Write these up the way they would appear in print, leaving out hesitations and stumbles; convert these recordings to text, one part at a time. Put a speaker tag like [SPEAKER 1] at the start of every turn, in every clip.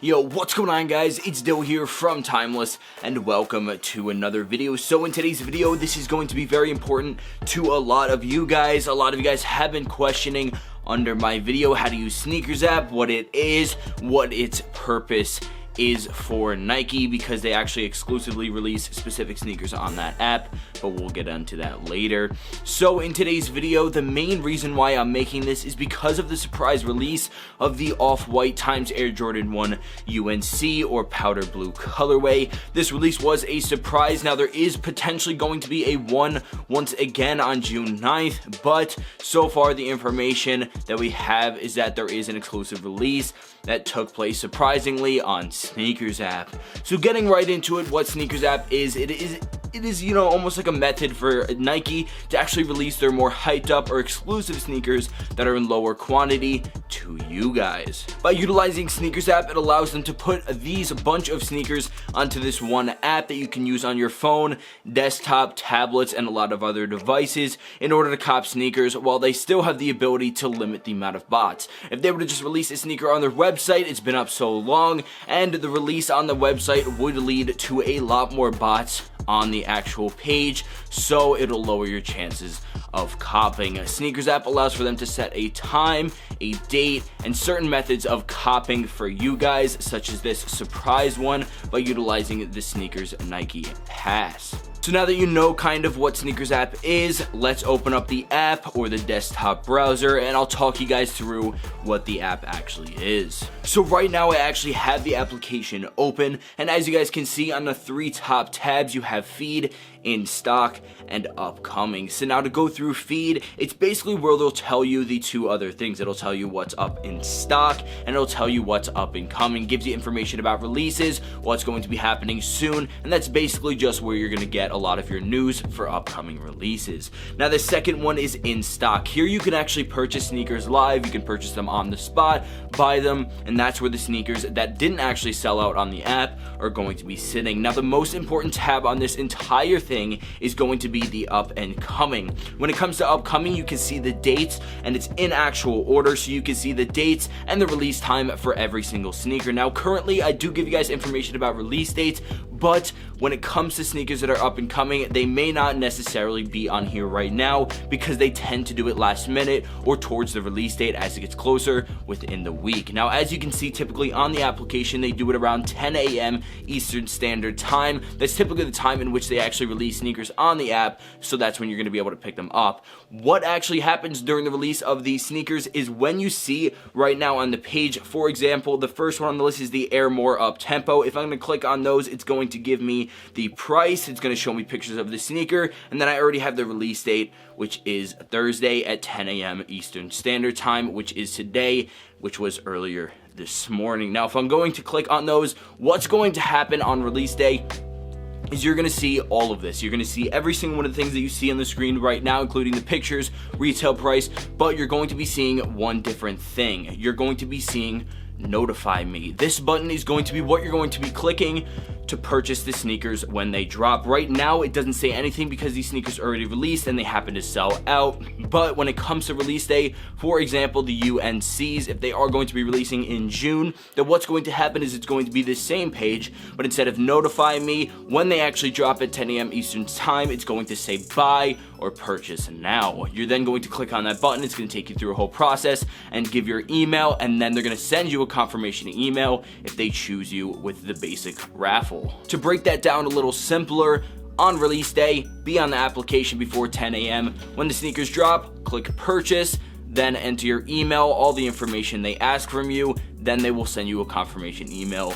[SPEAKER 1] Yo, what's going on guys? It's Dill here from Timeless and welcome to another video. So in today's video, this is going to be very important to a lot of you guys. A lot of you guys have been questioning under my video how to use SNKRS app, what it is, what its purpose is for Nike, because they actually exclusively release specific sneakers on that app, but we'll get into that later. So in today's video, the main reason why I'm making this is because of the surprise release of the Off-White times Air Jordan 1 UNC or powder blue colorway. This release was a surprise. Now there is potentially going to be a one once again on June 9th, but so far the information that we have is that there is an exclusive release that took place surprisingly on SNKRS app. So getting right into it, what SNKRS app is, it is, you know, almost like a method for Nike to actually release their more hyped up or exclusive sneakers that are in lower quantity to you guys. By utilizing SNKRS app, it allows them to put these bunch of sneakers onto this one app that you can use on your phone, desktop, tablets, and a lot of other devices in order to cop sneakers, while they still have the ability to limit the amount of bots. If they were to just release a sneaker on their website, it's been up so long, and the release on the website would lead to a lot more bots on the actual page, so it'll lower your chances of copying. A SNKRS app allows for them to set a time, a date, and certain methods of copying for you guys, such as this surprise one, by utilizing the SNKRS Nike Pass. So now that you know kind of what SNKRS app is, let's open up the app or the desktop browser and I'll talk you guys through what the app actually is. So right now I actually have the application open, and as you guys can see on the three top tabs, you have feed, in stock, and upcoming. So now to go through feed, it's basically where they'll tell you the two other things. It'll tell you what's up in stock and it'll tell you what's up and coming. Gives you information about releases, what's going to be happening soon, and that's basically just where you're going to get a lot of your news for upcoming releases. Now the second one is in stock. Here you can actually purchase sneakers live, you can purchase them on the spot, buy them, and that's where the sneakers that didn't actually sell out on the app are going to be sitting. Now the most important tab on this entire thing is going to be the up and coming. When it comes to upcoming, you can see the dates, and it's in actual order, so you can see the dates and the release time for every single sneaker. Now currently I do give you guys information about release dates, but when it comes to sneakers that are up and coming, they may not necessarily be on here right now because they tend to do it last minute or towards the release date as it gets closer within the week. Now as you can see, typically on the application they do it around 10 a.m. Eastern Standard Time. That's typically the time in which they actually release sneakers on the app, so that's when you're going to be able to pick them up. What actually happens during the release of these sneakers is when you see right now on the page, for example, the first one on the list is the Air More Up Tempo. If I'm going to click on those, it's going to give me the price, it's going to show me pictures of the sneaker, and then I already have the release date, which is Thursday at 10 a.m. Eastern Standard Time, which is today, which was earlier this morning. Now if I'm going to click on those, what's going to happen on release day is you're going to see all of this. You're going to see every single one of the things that you see on the screen right now, including the pictures, retail price, but you're going to be seeing one different thing. You're going to be seeing notify me. This button is going to be what you're going to be clicking to purchase the sneakers when they drop. Right now it doesn't say anything because these sneakers are already released and they happen to sell out, but when it comes to release day, for example the UNCs, if they are going to be releasing in June, then what's going to happen is it's going to be the same page, but instead of notify me when they actually drop at 10 a.m. Eastern Time, it's going to say buy or purchase now. You're then going to click on that button. It's going to take you through a whole process and give your email, and then they're going to send you a confirmation email if they choose you with the basic raffle. To break that down a little simpler, on release day, be on the application before 10 a.m. When the sneakers drop, click purchase, then enter your email, all the information they ask from you, then they will send you a confirmation email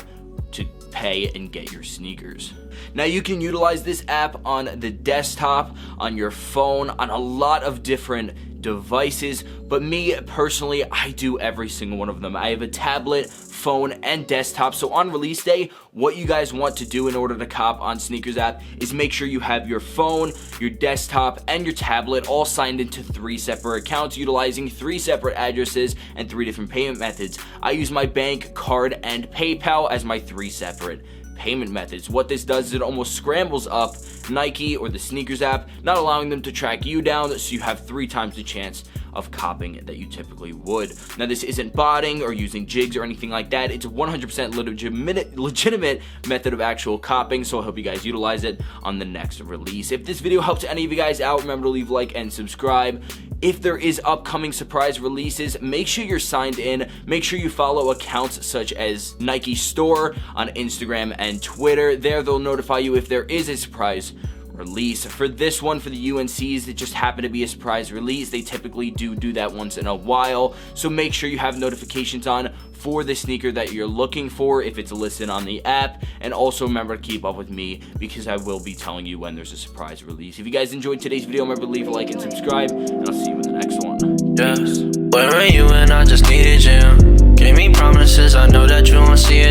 [SPEAKER 1] to pay and get your sneakers. Now you can utilize this app on the desktop, on your phone, on a lot of different devices, but me personally, I do every single one of them. I have a tablet, phone, and desktop. So on release day, what you guys want to do in order to cop on SNKRS app is make sure you have your phone, your desktop, and your tablet all signed into 3 separate accounts utilizing 3 separate addresses and 3 different payment methods. I use my bank, card, and PayPal as my 3 separate payment methods. What this does is it almost scrambles up Nike or the SNKRS app, not allowing them to track you down, so you have 3 times the chance of copping that you typically would. Now, this isn't botting or using jigs or anything like that. It's a 100% legitimate method of actual copping, so I hope you guys utilize it on the next release. If this video helps any of you guys out, remember to leave a like and subscribe. If there is upcoming surprise releases, make sure you're signed in. Make sure you follow accounts such as Nike Store on Instagram and Twitter. There, they'll notify you if there is a surprise release. For this one, for the UNCs, it just happened to be a surprise release. They typically do that once in a while, so make sure you have notifications on for the sneaker that you're looking for if it's listed on the app. And also remember to keep up with me, because I will be telling you when there's a surprise release. If you guys enjoyed today's video, remember to leave a like and subscribe, and I'll see you in the next one.
[SPEAKER 2] Yes, where were you when I just needed you? Gave me promises, I know that you won't see it.